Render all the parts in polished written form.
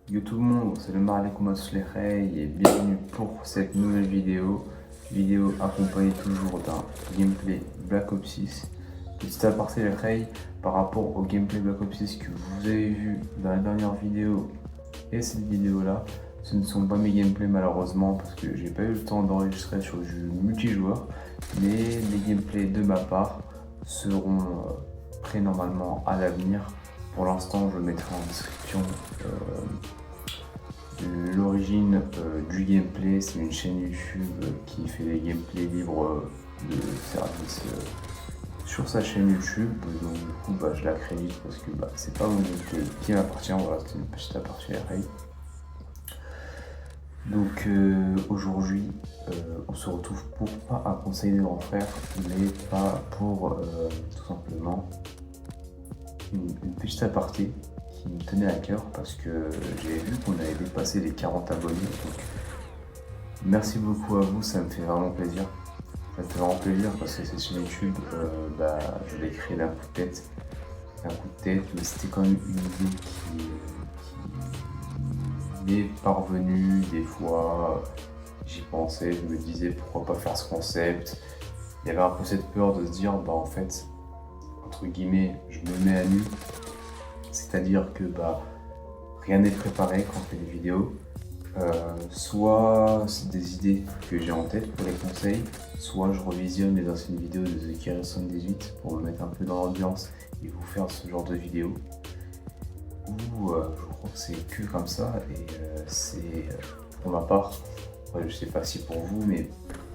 Yo tout le monde, c'est le Marlikouma Slechey et bienvenue pour cette nouvelle vidéo accompagnée toujours d'un gameplay Black Ops 6. Petit aparté Slechey par rapport au gameplay Black Ops 6 que vous avez vu dans la dernière vidéo et cette vidéo là, ce ne sont pas mes gameplays malheureusement parce que j'ai pas eu le temps d'enregistrer sur le jeu multijoueur, mais les gameplays de ma part seront prêts normalement à l'avenir. Pour l'instant, je mettrai en description l'origine du gameplay. C'est une chaîne YouTube qui fait des gameplays libres de service sur sa chaîne YouTube. Donc du coup, je la crédite parce que c'est pas mon gameplay qui m'appartient. Voilà, c'est une petite aparté à. Donc aujourd'hui, on se retrouve pour pas un conseil des grands frères, mais pas pour tout simplement une petite aparté qui me tenait à cœur parce que j'ai vu qu'on avait dépassé les 40 abonnés. Donc merci beaucoup à vous, ça me fait vraiment plaisir. Ça me fait vraiment plaisir parce que cette chaîne YouTube, je l'ai créée d'un coup de tête. Mais c'était quand même une idée qui m'est parvenue des fois. J'y pensais, je me disais pourquoi pas faire ce concept. Il y avait un peu cette peur de se dire, en fait, entre guillemets, je me mets à nu. C'est-à-dire que rien n'est préparé quand on fait des vidéos. Soit c'est des idées que j'ai en tête pour les conseils, soit je revisionne les anciennes vidéos de The Killer 78 pour me mettre un peu dans l'ambiance et vous faire ce genre de vidéo. Ou je crois que c'est que comme ça et c'est pour ma part, je sais pas si pour vous, mais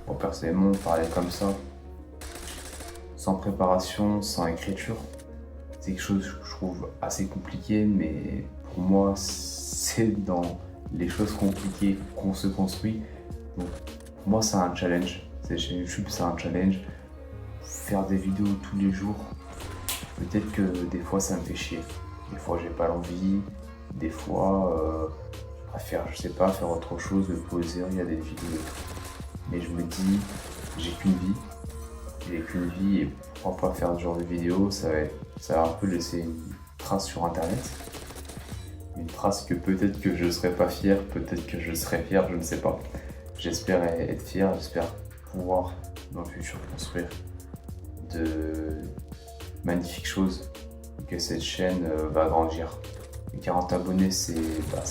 moi personnellement parler comme ça, sans préparation, sans écriture, c'est quelque chose que je trouve assez compliqué, mais pour moi c'est dans les choses compliquées qu'on se construit. Donc pour moi c'est un challenge, cette chaîne YouTube c'est un challenge. Faire des vidéos tous les jours, peut-être que des fois ça me fait chier, des fois j'ai pas l'envie, des fois je préfère, je sais pas, faire autre chose, me poser, regarder des vidéos et tout. Mais je me dis, j'ai qu'une vie et pourquoi pas faire ce genre de vidéos, ça va un peu laisser une trace sur internet. Une trace que peut-être que je ne serai pas fier, peut-être que je serai fier, je ne sais pas. J'espère être fier, j'espère pouvoir dans le futur construire de magnifiques choses et que cette chaîne va grandir. Les 40 abonnés, c'est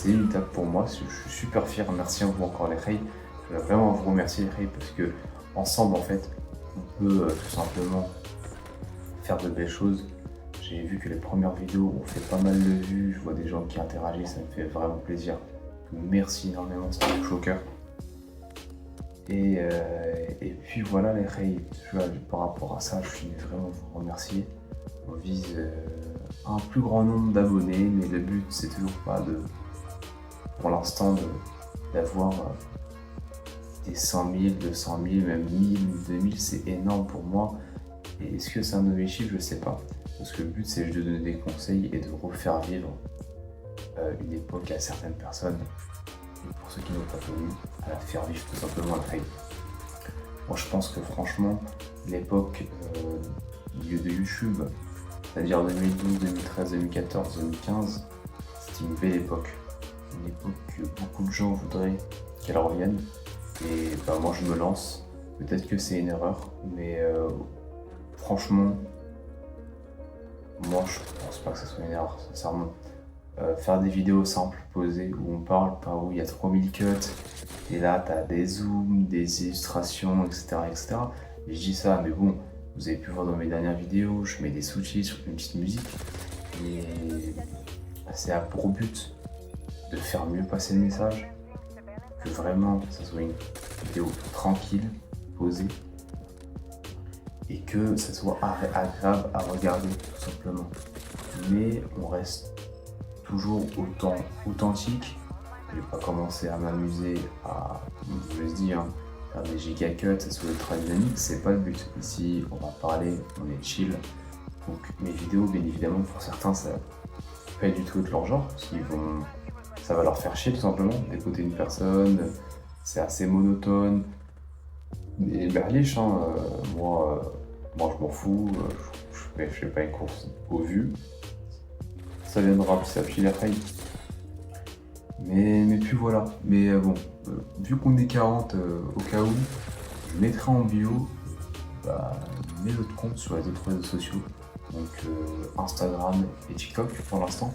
une étape pour moi, je suis super fier, merci à vous encore les Rey. Je voudrais vraiment vous remercier les Rey parce que ensemble en fait, on peut tout simplement faire de belles choses. J'ai vu que les premières vidéos ont fait pas mal de vues, je vois des gens qui interagissent, ça me fait vraiment plaisir. Merci énormément, ça me touche au cœur. Et puis voilà les Rey, par rapport à ça, je suis vraiment vous remercier. On vise un plus grand nombre d'abonnés, mais le but c'est toujours pas pour l'instant d'avoir des 100 000, 200 000, même 1000 ou 2000, c'est énorme pour moi. Et est-ce que c'est un objectif? Je sais pas. Parce que le but c'est de donner des conseils et de refaire vivre une époque à certaines personnes. Et pour ceux qui n'ont pas connu, à la faire vivre tout simplement la faille. Moi je pense que franchement, l'époque de YouTube, c'est-à-dire 2012, 2013, 2014, 2015, c'était une belle époque. Une époque que beaucoup de gens voudraient qu'elle revienne. Et moi je me lance. Peut-être que c'est une erreur, mais franchement, moi je pense pas que ce soit une erreur, sincèrement. Faire des vidéos simples, posées, où on parle, pas où il y a 3000 cuts, et là t'as des zooms, des illustrations, etc., etc. Et je dis ça, mais bon, vous avez pu voir dans mes dernières vidéos, je mets des sous-titres, une petite musique, et c'est pour but de faire mieux passer le message, que vraiment ça soit une vidéo tranquille, posée, et que ça soit agréable à regarder tout simplement. Mais on reste toujours autant authentique. Je vais pas commencer à m'amuser à, je le dis, faire des giga cuts, ça soit ultra dynamique, c'est pas le but. Ici on va parler, on est chill. Donc mes vidéos, bien évidemment, pour certains ça pas du tout être leur genre, parce qu'ils vont, ça va leur faire chier tout simplement d'écouter une personne, c'est assez monotone. Mais berliche, moi je m'en fous, je fais pas une course aux vues. Ça viendra petit à petit la faille. Mais puis voilà. Mais bon, vu qu'on est 40 au cas où, je mettrai en bio mes autres comptes sur les autres réseaux sociaux. Donc Instagram et TikTok pour l'instant.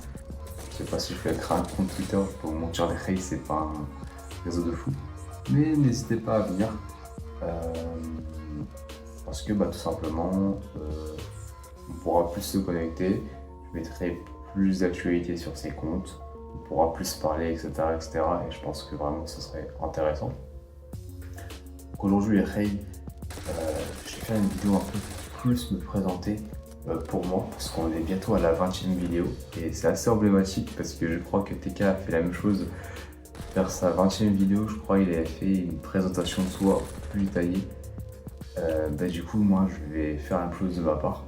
Je sais pas si je vais créer un compte Twitter pour vous mentir les rails, c'est pas un réseau de fou. Mais n'hésitez pas à venir. Parce que tout simplement, on pourra plus se connecter. Je mettrai plus d'actualités sur ces comptes. On pourra plus parler, etc., etc. Et je pense que vraiment ce serait intéressant. Donc aujourd'hui, les rails, je vais faire une vidéo un peu plus me présenter pour moi, parce qu'on est bientôt à la 20e vidéo. Et c'est assez emblématique parce que je crois que TK a fait la même chose. Vers sa 20e vidéo, je crois qu'il avait fait une présentation de soi plus détaillée. Du coup, moi, je vais faire la même chose de ma part.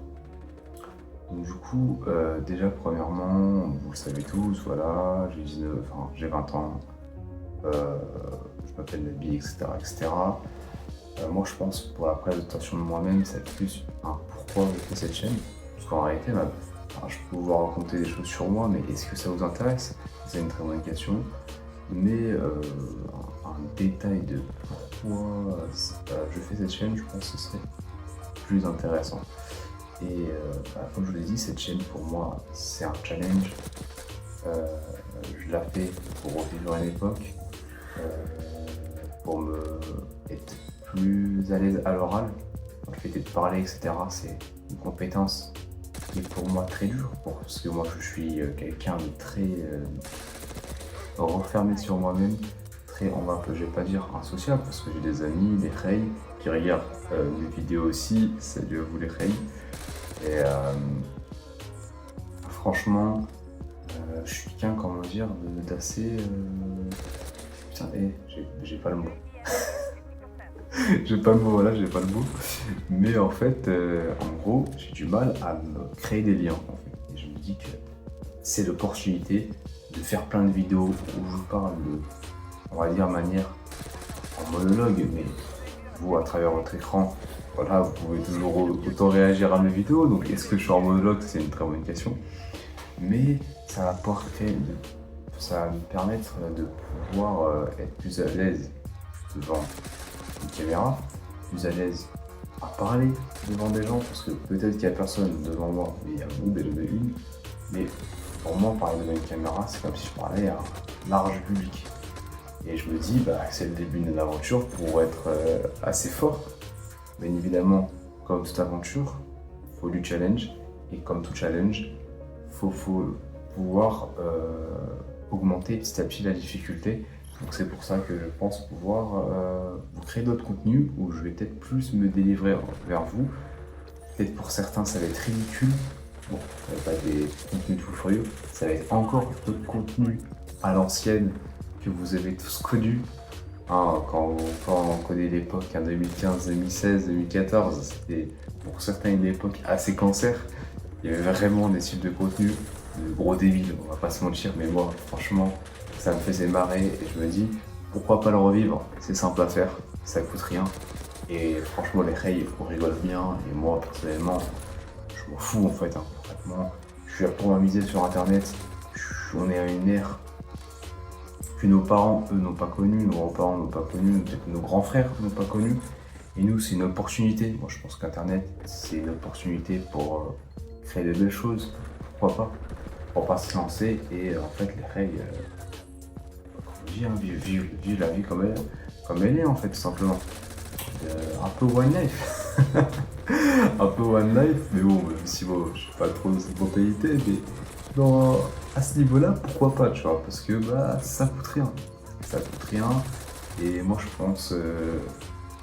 Donc du coup, déjà premièrement, vous le savez tous, voilà, j'ai 20 ans, je m'appelle Nabil, etc. etc. Moi je pense pour la présentation de moi-même, c'est plus un pourquoi je fais cette chaîne. Parce qu'en réalité, je peux vous raconter des choses sur moi, mais est-ce que ça vous intéresse? C'est une très bonne question. Mais un détail de pourquoi je fais cette chaîne, je pense que ce serait plus intéressant. Et comme je vous l'ai dit, cette chaîne pour moi c'est un challenge. Je la fais pour revivre une époque, pour me être plus à l'aise à l'oral. Le fait de parler, etc., c'est une compétence qui est pour moi très dure, parce que moi je suis quelqu'un de très renfermé sur moi-même, très, je vais pas dire insociable, parce que j'ai des amis, des rails, qui regardent mes vidéos aussi, salut à vous les rails. Et franchement, je suis quelqu'un, comment dire, d'assez... Putain, j'ai pas le mot. J'ai pas le mot, voilà, j'ai pas le mot. Mais en fait, en gros, j'ai du mal à me créer des liens. En fait. Et je me dis que c'est l'opportunité de faire plein de vidéos où je parle de, on va dire, manière en monologue, mais vous, à travers votre écran, voilà, vous pouvez toujours autant réagir à mes vidéos, donc est-ce que je suis en monologue? C'est une très bonne question. Mais ça va me permettre de pouvoir être plus à l'aise devant une caméra, plus à l'aise à parler devant des gens, parce que peut-être qu'il n'y a personne devant moi, mais il y a vous déjà de une. Mais pour moi, parler devant une caméra, c'est comme si je parlais à un large public. Et je me dis, c'est le début d'une aventure pour être assez fort. Bien évidemment, comme toute aventure, il faut du challenge. Et comme tout challenge, il faut pouvoir augmenter petit à petit la difficulté. Donc c'est pour ça que je pense pouvoir vous créer d'autres contenus où je vais peut-être plus me délivrer vers vous. Peut-être pour certains, ça va être ridicule. Bon, ça va pas être des contenus tout furieux. Ça va être encore d'autres contenus à l'ancienne que vous avez tous connus. Quand on connaît l'époque, 2015, 2016, 2014, c'était pour certains une époque assez cancer. Il y avait vraiment des types de contenus, de gros débiles, on va pas se mentir, mais moi, franchement, ça me faisait marrer et je me dis, pourquoi pas le revivre? C'est simple à faire, ça coûte rien. Et franchement, les rails, on rigole bien, et moi, personnellement, je m'en fous en fait. Concrètement, je suis là pour m'amuser sur internet, on est à une ère que nos parents, eux, n'ont pas connu, nos grands-parents n'ont pas connu, peut-être que nos grands frères n'ont pas connu. Et nous, c'est une opportunité. Moi, je pense qu'Internet, c'est une opportunité pour créer de belles choses. Pourquoi pas? Pour pas se lancer. Et en fait, les règles, comme on dit, vivre la vie comme elle est, en fait, tout simplement. Un peu one life. Un peu one life, mais bon, même si bon, je sais pas trop cette mentalité, mais à ce niveau-là, pourquoi pas, tu vois, parce que ça coûte rien. Ça coûte rien, et moi je pense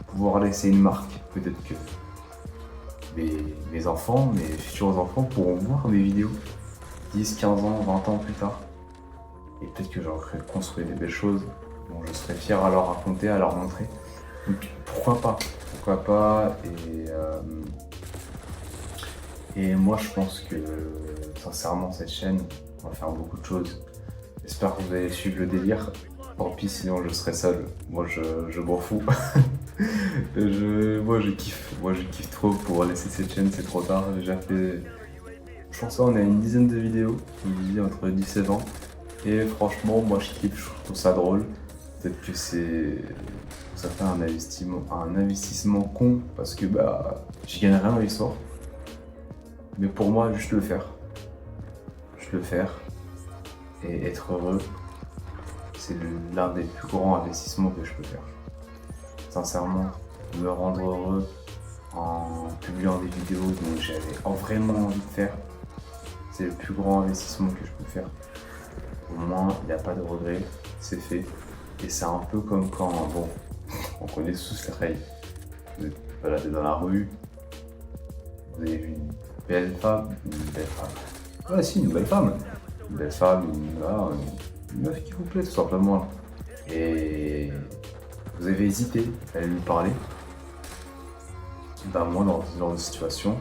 pouvoir laisser une marque. Peut-être que mes enfants, mes futurs enfants pourront voir mes vidéos 10, 15 ans, 20 ans plus tard. Et peut-être que j'aurai construit des belles choses dont je serais fier à leur raconter, à leur montrer. Donc pourquoi pas? Pourquoi pas? Et moi je pense que sincèrement cette chaîne va faire beaucoup de choses. J'espère que vous allez suivre le délire. Tant pis, sinon je serai seul. Moi je m'en fous. Moi je kiffe trop pour laisser cette chaîne, c'est trop tard. J'ai déjà fait, je pense qu'on a une dizaine de vidéos, je vous dis entre 10 et 20. Et franchement, moi je kiffe, je trouve ça drôle. Peut-être que ça fait un investissement con parce que bah j'y gagne rien dans l'histoire. Mais pour moi, juste le faire. Juste le faire et être heureux, c'est l'un des plus grands investissements que je peux faire. Sincèrement, me rendre heureux en publiant des vidéos dont j'avais vraiment envie de faire, c'est le plus grand investissement que je peux faire. Au moins, il n'y a pas de regret, c'est fait. Et c'est un peu comme quand, bon, on connaît tous les règles. Vous êtes baladé dans la rue, vous avez vu une belle femme. Ouais, si, une belle femme. Une belle femme, une meuf qui vous plaît, tout simplement. Et vous avez hésité à lui parler. Ben moi, dans ce genre de situation,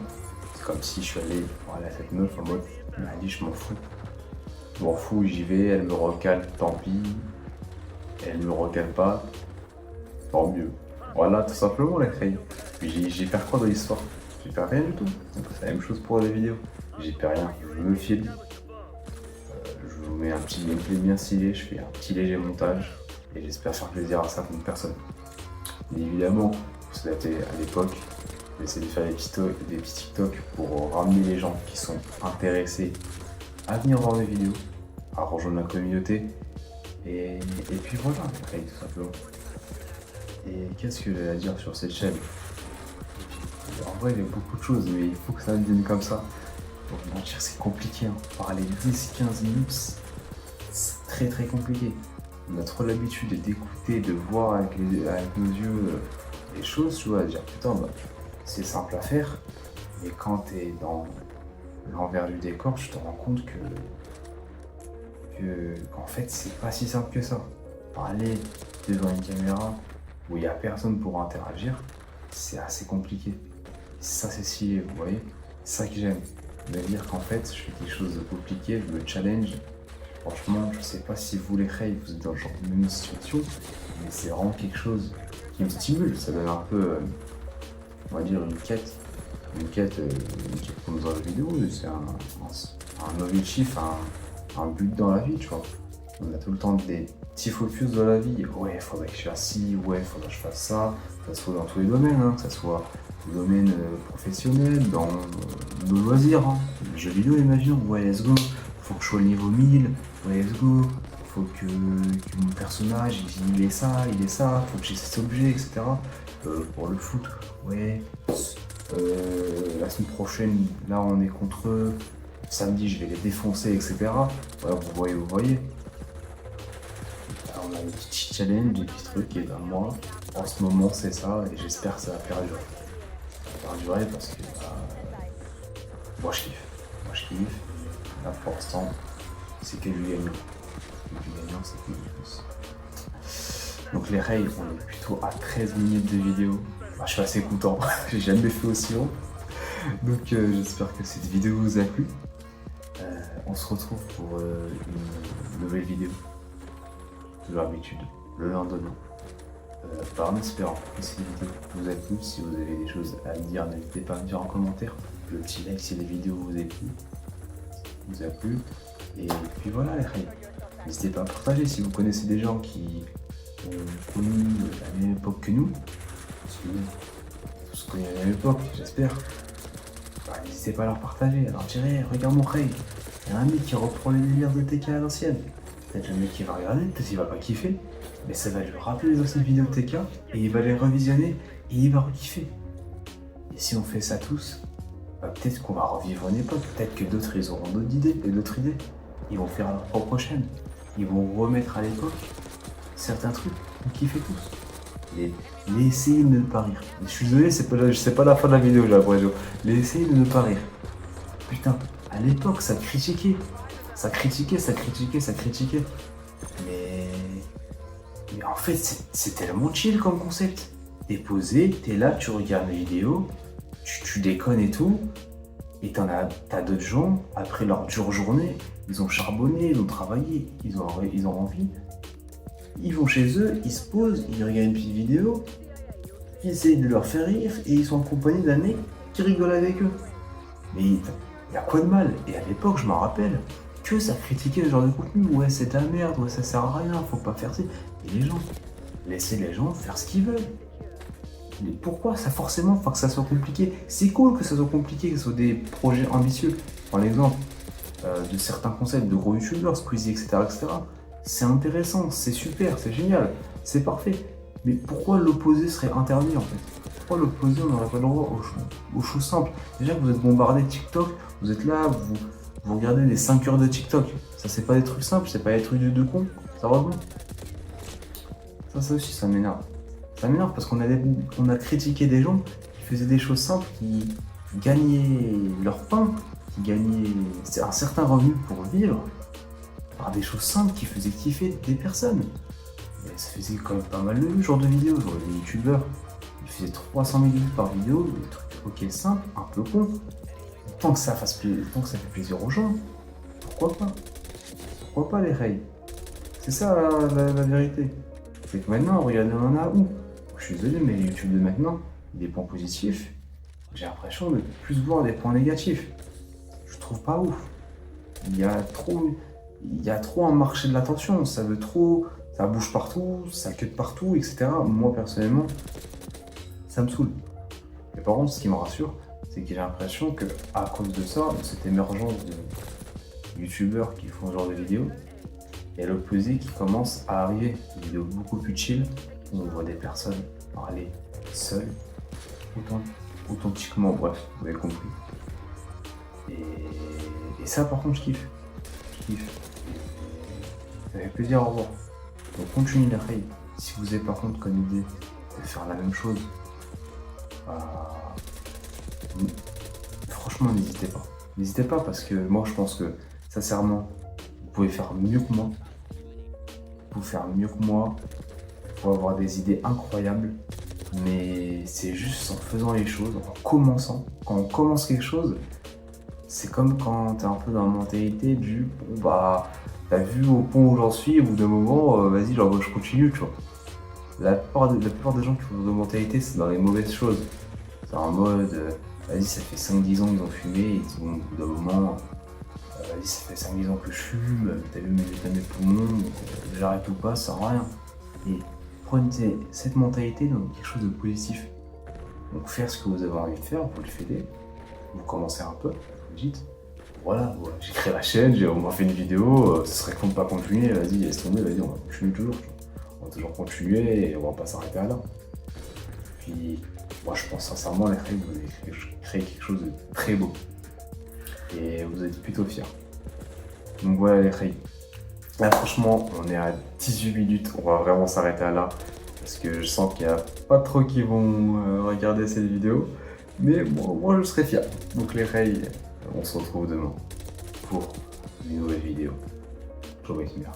c'est comme si je suis allé parler à cette meuf en mode, elle m'a dit, je m'en fous. Je m'en fous, j'y vais, elle me recale, tant pis. Elle me recale pas, tant mieux. Voilà, tout simplement les filles. Puis j'y perds quoi dans l'histoire? J'y perds rien du tout. Donc c'est la même chose pour les vidéos. J'y perds rien, je me filme. Je vous mets un petit gameplay bien stylé, je fais un petit léger montage. Et j'espère faire plaisir à certaines personnes. Et évidemment, c'était à l'époque, j'essaie de faire des petits TikTok pour ramener les gens qui sont intéressés à venir voir mes vidéos, à rejoindre la communauté. Et puis voilà, tout simplement. Et qu'est-ce que j'ai à dire sur cette chaîne? En vrai, il y a beaucoup de choses, mais il faut que ça devienne comme ça. Pour vous mentir, c'est compliqué. Hein. Parler 10-15 minutes, c'est très très compliqué. On a trop l'habitude d'écouter, de voir avec nos yeux les choses, tu vois, à dire putain, bah, c'est simple à faire. Mais quand t'es dans l'envers du décor, tu te rends compte qu'en fait, c'est pas si simple que ça. Parler devant une caméra où il n'y a personne pour interagir, c'est assez compliqué. Ça, c'est stylé, vous voyez. C'est ça que j'aime. Me dire qu'en fait, je fais quelque chose de compliqué, je me challenge. Franchement, je sais pas si vous les rêves, vous êtes dans le genre de même situation, mais c'est vraiment quelque chose qui me stimule. Ça donne un peu, on va dire, une quête comme dans la vidéo. C'est un objectif, un but dans la vie, tu vois. On a tout le temps des petits focus dans la vie. Ouais, faudrait que je fasse ci, ouais, faudrait que je fasse ça. Que ça soit dans tous les domaines, hein, que ça soit le domaine professionnel, dans nos loisirs. Hein. Les jeux vidéo, imaginons, ouais, let's go. Faut que je sois au niveau 1000, ouais, let's go. Faut que mon personnage, il est ça, faut que j'ai cet objet, etc. Pour le foot, ouais. La semaine prochaine, là, on est contre eux. Samedi, je vais les défoncer, etc. Voilà, vous voyez. Alors, on a des petits challenges, des petits trucs, et ben moi, en ce moment, c'est ça, et j'espère que ça va perdurer. Ça va perdurer parce que moi, je kiffe. Là, pour l'instant, c'est que du gagnant. C'est que du plus. Donc, les rails, on est plutôt à 13 minutes de vidéo. Bah, je suis assez content, j'ai jamais fait aussi long. Donc, j'espère que cette vidéo vous a plu. On se retrouve pour une nouvelle vidéo, de l'habitude, le lendemain. En espérant que cette vidéo vous a plu. Si vous avez des choses à me dire, n'hésitez pas à me dire en commentaire. Le petit like si la vidéo vous a plu. Et puis voilà les règles. N'hésitez pas à partager si vous connaissez des gens qui ont connu la même époque que nous. Parce que nous, tous connus à la même époque, j'espère. Bah, n'hésitez pas à leur partager, à leur dire hey, regarde mon règle. Il y a un mec qui reprend les délires de TK à l'ancienne. Peut-être le mec qui va regarder, peut-être qu'il va pas kiffer. Mais ça va lui rappeler les anciennes vidéos de TK et il va les revisionner et il va re-kiffer. Et si on fait ça tous, bah, peut-être qu'on va revivre une époque. Peut-être que d'autres ils auront d'autres idées. Ils vont faire leur propre chaîne. Ils vont remettre à l'époque certains trucs qu'on kiffait tous. Et essayez de ne pas rire. Je suis désolé, c'est pas la fin de la vidéo, j'ai l'impression. Essayez de ne pas rire. Putain, à l'époque, ça critiquait. Ça critiquait. Mais en fait, c'est tellement chill comme concept. T'es posé, t'es là, tu regardes les vidéos, tu déconnes et tout. Et t'as d'autres gens, après leur dure journée, ils ont charbonné, ils ont travaillé, ils ont envie. Ils vont chez eux, ils se posent, ils regardent une petite vidéo, ils essayent de leur faire rire et ils sont accompagnés d'un mec qui rigole avec eux. Mais il y a quoi de mal? Et à l'époque, je m'en rappelle, que ça critiquer ce genre de contenu. Ouais, c'est de la merde, ouais, ça sert à rien, faut pas faire ça. Et les gens, laissez les gens faire ce qu'ils veulent. Mais pourquoi ça forcément, faut que ça soit compliqué? C'est cool que ça soit compliqué, que ce soit des projets ambitieux. Par l'exemple de certains concepts de gros youtubeurs, Squeezie, etc. C'est intéressant, c'est super, c'est génial, c'est parfait. Mais pourquoi l'opposé serait interdit en fait? Pourquoi l'opposé, on n'aurait pas le droit aux choses simples? Déjà que vous êtes bombardé de TikTok, vous êtes là, vous regardez les 5 heures de TikTok. Ça, c'est pas des trucs simples, c'est pas des trucs de con. Ça va bien. Ça aussi, ça m'énerve. Ça m'énerve parce qu'on a critiqué des gens qui faisaient des choses simples, qui gagnaient leur pain, qui gagnaient un certain revenu pour vivre, par des choses simples qui faisaient kiffer des personnes. Et ça faisait quand même pas mal de vues, ce genre de vidéos. Genre les youtubeurs, ils faisaient 300 000 vues par vidéo, des trucs ok simples, un peu cons. Tant que ça fait plaisir aux gens, pourquoi pas? Pourquoi pas les rails? C'est ça la vérité. C'est que maintenant, regardez, on en a où? Je suis désolé, mais YouTube de maintenant, des points positifs, j'ai l'impression de plus voir des points négatifs. Je trouve pas ouf. Il y a trop un marché de l'attention, ça veut trop, ça bouge partout, ça cut partout, etc. Moi, personnellement, ça me saoule. Mais par contre, ce qui me rassure, c'est que j'ai l'impression que à cause de ça, de cette émergence de youtubeurs qui font ce genre de vidéos, il y a l'opposé qui commence à arriver. Des vidéos beaucoup plus chill, où on voit des personnes parler seules, authentiquement, bref, vous avez compris. Et ça, par contre, je kiffe. Ça fait plaisir à voir. Donc, continuez les rails. Si vous avez par contre comme idée de faire la même chose, franchement, n'hésitez pas. N'hésitez pas parce que moi, je pense que, sincèrement, vous pouvez faire mieux que moi. Vous pouvez avoir des idées incroyables. Mais c'est juste en faisant les choses, en commençant. Quand on commence quelque chose, c'est comme quand t'es un peu dans la mentalité du bon bah t'as vu au point où j'en suis, au bout d'un moment, vas-y, genre je continue, tu vois. La plupart des gens qui font de mentalité, c'est dans les mauvaises choses. C'est en mode vas-y, ça fait 5-10 ans qu'ils ont fumé, et ils disent bon, au bout d'un moment, vas-y, ça fait 5-10 ans que je fume, t'as vu mes poumons, j'arrête ou pas, ça sert à rien. Et prenez cette mentalité dans quelque chose de positif. Donc faire ce que vous avez envie de faire, vous le faites, vous commencez un peu, vous dites, voilà, j'ai créé la chaîne, on m'a fait une vidéo, ce serait con de pas continuer, vas-y, laisse tomber, vas-y, on va continuer toujours. On va toujours continuer et on va pas s'arrêter à là. Puis moi je pense sincèrement, les règles, vous avez créé quelque chose de très beau. Et vous êtes plutôt fiers. Donc voilà les règles. Là franchement, on est à 18 minutes, on va vraiment s'arrêter à là. Parce que je sens qu'il n'y a pas trop qui vont regarder cette vidéo. Mais bon, moi je serai fier. Donc les règles, on se retrouve demain pour une nouvelle vidéo. Je vous remercie bien.